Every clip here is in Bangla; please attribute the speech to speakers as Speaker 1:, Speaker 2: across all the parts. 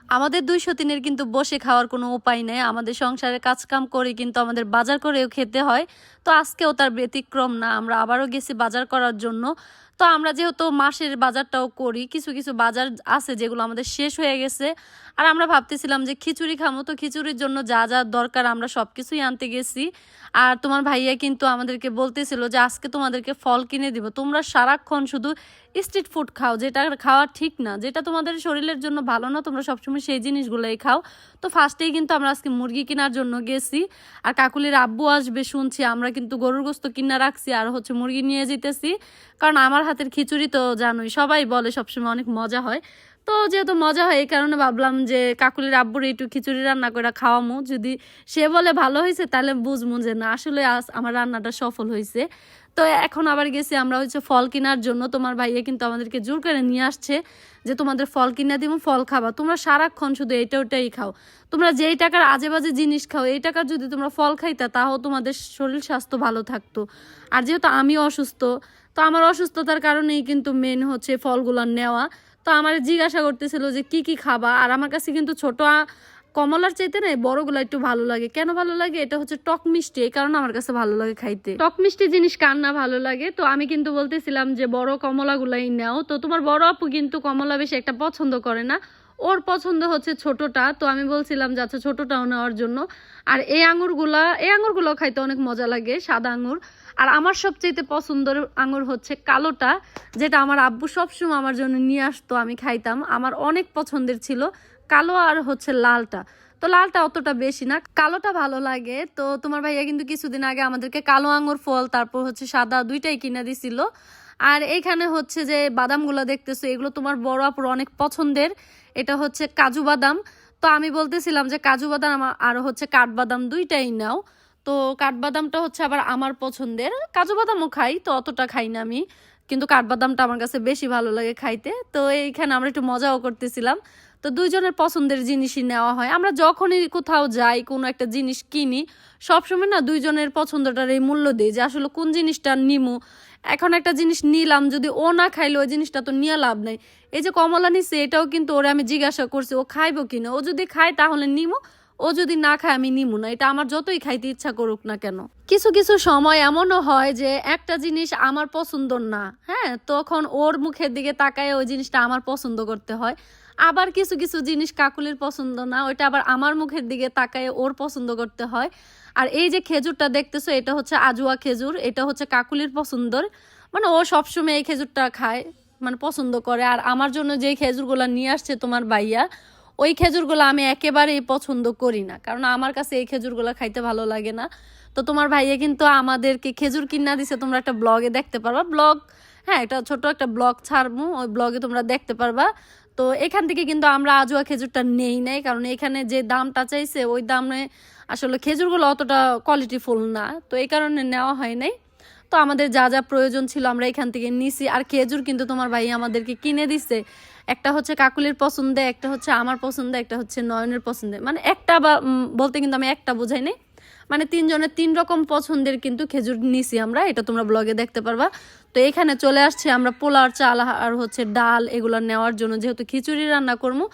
Speaker 1: আমাদের 203-এর কিন্তু বসে খাওয়ার কোনো উপায় নেই। আমাদের সংসারের কাজকাম করে কিন্তু আমাদের বাজার করেও খেতে হয়। তো আজকেও তার ব্যতিক্রম না। আমরা আবারও গেছি বাজার করার জন্য। তো আমরা যেহেতু মাসের বাজারটাও করি, কিছু কিছু বাজার আছে যেগুলো আমাদের শেষ হয়ে গেছে। আর আমরা ভাবতেছিলাম যে খিচুড়ি খাবো, তো খিচুড়ির জন্য যা যা দরকার আমরা সব কিছুই আনতে গেছি। আর তোমার ভাইয়া কিন্তু আমাদেরকে বলতেছিল যে আজকে তোমাদেরকে ফল কিনে দিব, তোমরা সারাক্ষণ শুধু স্ট্রিট ফুড খাও, যেটা খাওয়া ঠিক না, যেটা তোমাদের শরীরের জন্য ভালো না, তোমরা সবসময় সেই জিনিসগুলোই খাও। তো ফার্স্টেই কিন্তু আমরা আজকে মুরগি কেনার জন্য গেছি। আর কাকুলির আব্বু আসবে শুনছি, আমরা কিন্তু গরুর গোস্ত কিনা রাখছি আর হচ্ছে মুরগি নিয়ে যেতেছি। কারণ আমার হাতের খিচুড়ি তো জানোই, সবাই বলে সবসময় অনেক মজা হয়। তো যেহেতু মজা হয় এই কারণে ভাবলাম যে কাকুলির আব্বুর একটু খিচুড়ি রান্না করে খাওয়ামু, যদি সে বলে ভালো হয়েছে তাহলে বুঝবো যে না আসলে আজ আমার রান্নাটা সফল হয়েছে। তো এখন আবার গেছি আমরা হচ্ছে ফল কেনার জন্য। তোমার ভাইয়া কিন্তু আমাদেরকে জোর করে নিয়ে আসছে যে তোমাদের ফল কিনা দিব, ফল খাবা, তোমরা সারাক্ষণ শুধু এটা ওটাই খাও, তোমরা যেই টাকার আজে বাজে জিনিস খাও, এই টাকার যদি তোমরা ফল খাইতা তাও তোমাদের শরীর স্বাস্থ্য ভালো থাকতো। আর যেহেতু আমি অসুস্থ, তো আমার অসুস্থতার কারণেই কিন্তু মেন হচ্ছে ফলগুলো নেওয়া। তো আমার জিজ্ঞাসা করতেছিল যে কি কি খাবা, আর আমার কাছে কিন্তু ছোট কমলার চাইতে না বড়গুলো একটু ভালো লাগে। কেন ভালো লাগে? এটা হচ্ছে টক মিষ্টি, এই কারণে আমার কাছে ভালো লাগে খাইতে। টক মিষ্টি জিনিস কার না ভালো লাগে? তো আমি কিন্তু বলতেছিলাম যে বড় কমলাগুলাই নাও। তো তোমার বড় আপু কিন্তু কমলা বেশি একটা পছন্দ করে না, ওর পছন্দ হচ্ছে ছোটটা। তো আমি বলছিলাম যে আচ্ছা ছোটটাও নেওয়ার জন্য। আর এই আঙুরগুলো খাইতে অনেক মজা লাগে, সাদা আঙুর। আর আমার সবচেয়ে পছন্দের আঙুর হচ্ছে কালোটা, যেটা আমার আব্বু সবসময় আমার জন্য নিয়ে আসতো, আমি খাইতাম, আমার অনেক পছন্দের ছিল কালো আর হচ্ছে লালটা। তো লালটা অতটা বেশি না, কালোটা ভালো লাগে। তো তোমার ভাইয়া কিন্তু কিছুদিন আগে আমাদেরকে কালো আঙুর ফল তারপর হচ্ছে সাদা দুইটাই কিনে দিছিল। আর এইখানে হচ্ছে যে বাদামগুলো দেখতেছো, এগুলো তোমার বড় আপুর অনেক পছন্দের। এটা হচ্ছে কাজু বাদাম। তো আমি বলতেছিলাম যে কাজু বাদাম আর হচ্ছে কাঠবাদাম দুইটাই নাও। তো কাঠবাদামটা হচ্ছে আবার আমার পছন্দের, কাজু বাদামও খাই, তো অতটা খাই না আমি, কিন্তু কাঠবাদামটা আমার কাছে বেশি ভালো লাগে খাইতে। তো এইখানে আমরা একটু মজাও করতেছিলাম। তো দুইজনের পছন্দের জিনিসই নেওয়া হয়। আমরা যখনই কোথাও যাই কোনো একটা জিনিস কিনি, সবসময় না দুইজনের পছন্দটার এই মূল্য দিই যে আসলে কোন জিনিসটা নিমু। এখন একটা জিনিস নিলাম, যদি ও না খাইলে ওই জিনিসটা তো নিয়ে লাভ নেই। এই যে কমলা নিচ্ছে, এটাও কিন্তু ওরে আমি জিজ্ঞাসা করছি ও খাইবো কিনা, ও যদি খায় তাহলে নিমু, ও যদি না খায় আমি নিমু না। এটা আমার যতই খাইতে ইচ্ছা করুক না কেন। কিছু কিছু সময় এমনও হয় যে একটা জিনিস আমার পছন্দ না, হ্যাঁ, তখন ওর মুখের দিকে তাকায় ওই জিনিসটা আমার পছন্দ করতে হয়। আবার কিছু কিছু জিনিস কাকুলির পছন্দ না, ওইটা আবার আমার মুখের দিকে তাকায় ওর পছন্দ করতে হয়। আর এই যে খেজুরটা দেখতেছো, এটা হচ্ছে আজুয়া খেজুর, এটা হচ্ছে কাকুলির পছন্দের, মানে ও সবসময় এই খেজুরটা খায়, মানে পছন্দ করে। আর আমার জন্য যে খেজুরগুলো নিয়ে আসছে তোমার ভাইয়া, ওই খেজুরগুলো আমি একেবারেই পছন্দ করি না, কারণ আমার কাছে এই খেজুরগুলো খাইতে ভালো লাগে না। তো তোমার ভাইয়া কিন্তু আমাদেরকে খেজুর কিনা দিছে, তোমরা একটা ব্লগে দেখতে পারবা, ব্লগ, হ্যাঁ, এটা ছোট একটা ব্লগ ছাড়বো, ওই ব্লগে তোমরা দেখতে পারবা। তো এখান থেকে কিন্তু আমরা আজুয়া খেজুরটা নেই নাই, কারণ এখানে যে দামটা চাইছে ওই দামে আসলে খেজুরগুলো অতটা কোয়ালিটিফুল না, তো এই কারণে নেওয়া হয় নাই। তো আমাদের যা যা প্রয়োজন ছিল আমরা এখান থেকে নিছি। আর খেজুর কিন্তু তোমার ভাই আমাদেরকে কিনে দিছে, একটা হচ্ছে কাকুলির পছন্দে, একটা হচ্ছে আমার পছন্দে, একটা হচ্ছে নয়নের পছন্দে, মানে একটা বা বলতে কিন্তু আমি একটা বোঝাই নাই, মানে তিনজনের তিন রকম পছন্দের কিন্তু খেজুর নিছি আমরা, এটা তোমরা ব্লগে দেখতে পারবা। তো এখানে চলে আসছে আমরা পোলার চাল আর হচ্ছে ডাল এগুলো নেওয়ার জন্য, যেহেতু খিচুড়ি রান্না করবো।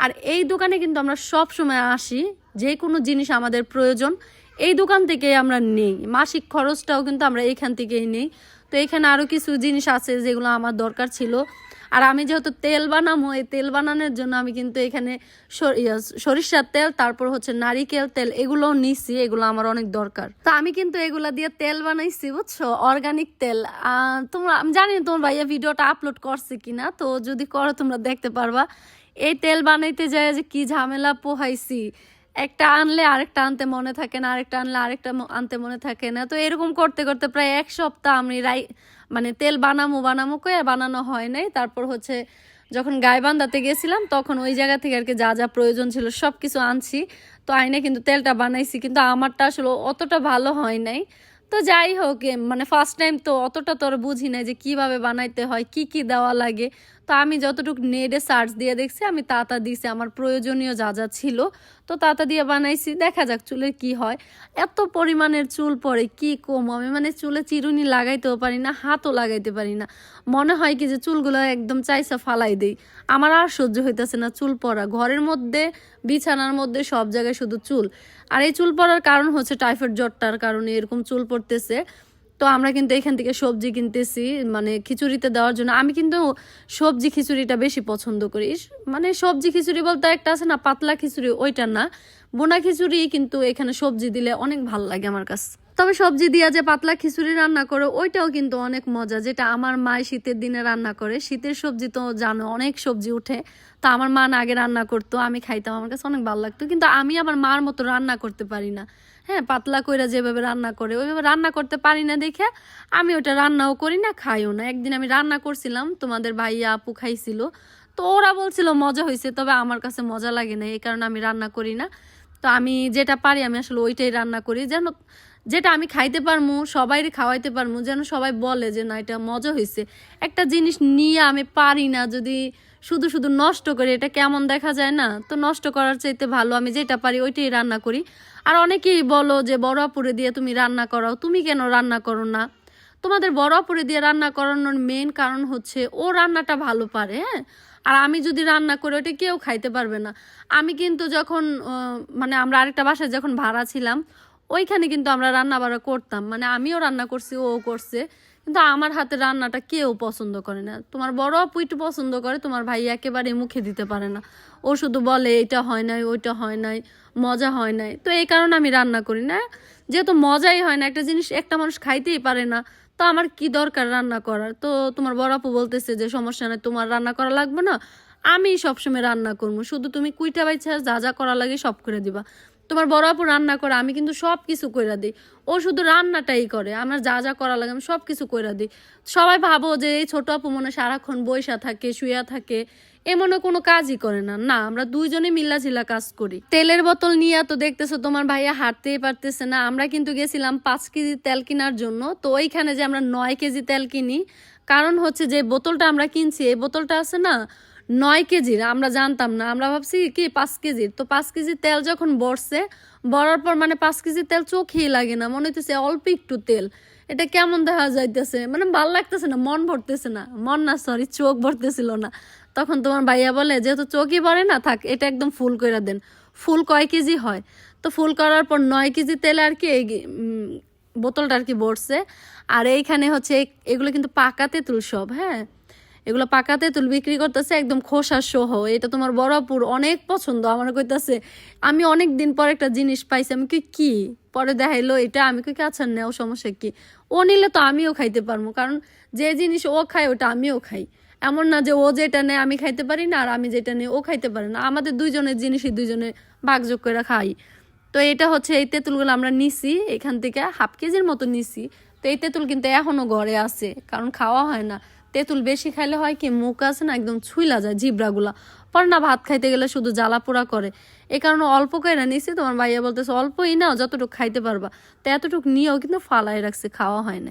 Speaker 1: আর এই দোকানে কিন্তু আমরা সব সময় আসি, যে কোনো জিনিস আমাদের প্রয়োজন এই দোকান থেকে আমরা নেই, মাসিক খরচটাও কিন্তু আমরা এইখান থেকেই নেই। তো এখানে আরও কিছু জিনিস আছে যেগুলো আমার দরকার ছিল। আর আমি যেহেতু তেল বানাবো, এই তেল বানানোর জন্য আমি কিন্তু এখানে সরিষার তেল, তারপর হচ্ছে নারিকেল তেল, এগুলোও নিছি, এগুলো আমার অনেক দরকার। তো আমি কিন্তু এগুলা দিয়ে তেল বানাইছি, বুঝছো, অর্গানিক তেল। তোমরা, আমি জানি না তোমার ভাইয়া ভিডিওটা আপলোড করছে কিনা, তো যদি করো তোমরা দেখতে পারবা। এই তেল বানাইতে যায় যে কি ঝামেলা পোহাইছি, একটা আনলে আরেকটা আনতে মনে থাকে না, আরেকটা আনলে আরেকটা আনতে মনে থাকে না। তো এরকম করতে করতে প্রায় এক সপ্তাহ আমি মানে তেল বানামো কয়ে বানানো হয় নাই। তারপর হচ্ছে যখন গাইবান্ধাতে গেছিলাম তখন ওই জায়গা থেকে আর কি যা যা প্রয়োজন ছিল সব কিছু আনছি। তো আইনে কিন্তু তেলটা বানাইছি, কিন্তু আমারটা আসলে অতটা ভালো হয় নাই। তো যাই হোক, মানে ফার্স্ট টাইম তো অতটা তো আর বুঝি নাই যে কিভাবে বানাইতে হয়, কি কি দেওয়া লাগে। তো আমি যতটুকু নেটে সার্চ দিয়ে দেখছি আমি তাতা দিয়েছি আমার প্রয়োজনীয় যা যা ছিল, তো তাতা দিয়ে বানাইছি, দেখা যাক চুলের কি হয়। এত পরিমাণের চুল পড়ে কি কম, আমি মানে চুলে চিরুনি লাগাইতেও পারি না, হাতও লাগাইতে পারি না, মনে হয় কি যে চুলগুলো একদম চাইসা ফালাই দেই। আমার আর সহ্য হইতেছে না চুল পড়া, ঘরের মধ্যে বিছানার মধ্যে সব জায়গায় শুধু চুল। আর এই চুল পড়ার কারণ হচ্ছে টাইফয়েড জ্বরটার কারণে এরকম চুল পড়তেছে। তো আমরা কিন্তু এখান থেকে সবজি কিনতেছি মানে খিচুড়িতে দেওয়ার জন্য। আমি কিন্তু সবজি খিচুড়িটা বেশি পছন্দ করি, মানে সবজি খিচুড়ি বলতে একটা আছে না পাতলা খিচুড়ি, ওইটা না, বোনা খিচুড়ি, কিন্তু এখানে সবজি দিলে অনেক ভালো লাগে আমার কাছে। তবে সবজি দিয়া যে পাতলা খিচুড়ি রান্না করে ওইটাও কিন্তু অনেক মজা, যেটা আমার মা শীতের দিনে রান্না করে। শীতের সবজি তো জানো অনেক সবজি উঠে, তা আমার মা না আগে রান্না করতো, আমি খাইতাম, আমার কাছে অনেক ভালো লাগতো। কিন্তু আমি আমার মার মতো রান্না করতে পারি না। হ্যাঁ, পাতলা কইরা যেভাবে রান্না করে ওইভাবে রান্না করতে পারি না দেখে আমি ওটা রান্নাও করি না, খাইও না। একদিন আমি রান্না করছিলাম, তোমাদের ভাইয়া আপু খাইছিল, তো ওরা বলছিল মজা হয়েছে, তবে আমার কাছে মজা লাগে না, এই কারণে আমি রান্না করি না। তো আমি যেটা পারি আমি আসলে ওইটাই রান্না করি, যেন যেটা আমি খাইতে পারমু, সবাই খাওয়াইতে পারমু, যেন সবাই বলে যে না এটা মজা হয়েছে। একটা জিনিস নিয়ে আমি পারি না যদি শুধু শুধু নষ্ট করি, এটা কেমন দেখা যায় না? তো নষ্ট করার চাইতে ভালো আমি যেটা পারি ওইটাই রান্না করি। আর অনেকেই বলো যে বড় আপুরে দিয়ে তুমি রান্না করাও, তুমি কেন রান্না করো না? তোমাদের বড় আপুরে দিয়ে রান্না করানোর মেন কারণ হচ্ছে ও রান্নাটা ভালো পারে, হ্যাঁ। আর আমি যদি রান্না করি ওটা কেউ খাইতে পারবে না। আমি কিন্তু যখন মানে আমরা আরেকটা বাসায় যখন ভাড়া ছিলাম ওইখানে কিন্তু আমরা রান্না বাড়া করতাম, মানে আমিও রান্না করছি ও করছে, কিন্তু আমার হাতে রান্নাটা কেউ পছন্দ করে না। তোমার বড় আপু একটু পছন্দ করে, তোমার ভাই একেবারে মুখে দিতে পারে না, ও শুধু বলে এটা হয় নাই ওইটা হয় নাই, মজা হয় নাই। তো এই কারণে আমি রান্না করি না, যেহেতু মজাই হয় না, একটা জিনিস একটা মানুষ খাইতেই পারে না, তো আমার কি দরকার রান্না করার? তো তোমার বড় আপু বলতেছে যে সমস্যা নেই, তোমার রান্না করা লাগবে না, আমি সবসময় রান্না করবো, শুধু তুমি কুইটা বাইছা যা যা করা লাগে সব করে দিবা। তোমার বড় আপু রান্না করে, আমি কিন্তু সব কিছু কইরা দিই, ও শুধু রান্নাটাই করে, আমার যা যা করা লাগে আমি সব কিছু কইরা দিই। সবাই ভাবো যে এই ছোট আপু মনে হয় সারাক্ষণ বইসা থাকে শুয়া থাকে, এমনও কোনো কাজই করে না, না আমরা দুইজনে মিল্লাঝিল্লা কাজ করি। তেলের বোতল নিয়ে তো দেখতেছো তোমার ভাইয়া হাঁটতেই পারতেছে না। আমরা কিন্তু গেছিলাম 5 কেজি তেল কেনার জন্য, তো ওইখানে যে আমরা 9 কেজি তেল কিনি, কারণ হচ্ছে যে বোতলটা আমরা কিনছি এই বোতলটা আছে না 9 কেজির, আমরা জানতাম না, আমরা ভাবছি কি 5 কেজির। তো 5 কেজি তেল যখন বড়ছে, বড়ার পর মানে 5 কেজি তেল চোখেই লাগে না, মনে হইতেছে অল্প একটু তেল, এটা কেমন দেখা যাইতেছে, মানে ভাল লাগতেছে না, মন ভরতেছে না, মন না সরি চোখ ভরতেছিল না। তখন তোমার ভাইয়া বলে যেহেতু চোখই ভরে না, থাক এটা একদম ফুল করে দেন। ফুল কয় কেজি হয়? তো ফুল করার পর 9 কেজি তেল আর কি বোতলটা আর কি ভরছে। আর এইখানে হচ্ছে এগুলো কিন্তু পাকা তেঁতুল সব, হ্যাঁ, এগুলো পাকা তেঁতুল বিক্রি করতেছে একদম খোসা সহ। এটা তোমার বড়পুর অনেক পছন্দ, আমার কইতাছে আমি অনেক দিন পর একটা জিনিস পাইছি। আমি কি পরে দেখাইলো এটা, আমি কই আচ্ছা নেও সমস্যা কি, ও নিলে তো আমিও খাইতে পারবো, কারণ যে জিনিস ও খায় ওটা আমিও খাই। এমন না যে ও যেটা নেয় আমি খাইতে পারি না আর আমি যেটা নেই ও খাইতে পারে না, আমাদের দুইজনের জিনিসই দুইজনে ভাগযোগ করে খাই। তো এটা হচ্ছে এই তেঁতুলগুলো আমরা নিছি এখান থেকে 1/2 কেজির মতো নিছি। তো এই তেঁতুল কিন্তু এখনো ঘরে আছে, কারণ খাওয়া হয় না। তেঁতুল বেশি খাইলে হয় কি মুখ আছে না একদম ছুইলা যায় জিব্রাগুলা, পরে না ভাত খাইতে গেলে শুধু জ্বালা পোড়া করে। এই কারণে অল্প কইরা নিছি, তোমার ভাইয়া বলতেছে অল্পই নাও যতটুকু খাইতে পারবা। তো এতটুকু নিয়েও কিন্তু ফালাই রাখছে, খাওয়া হয় না।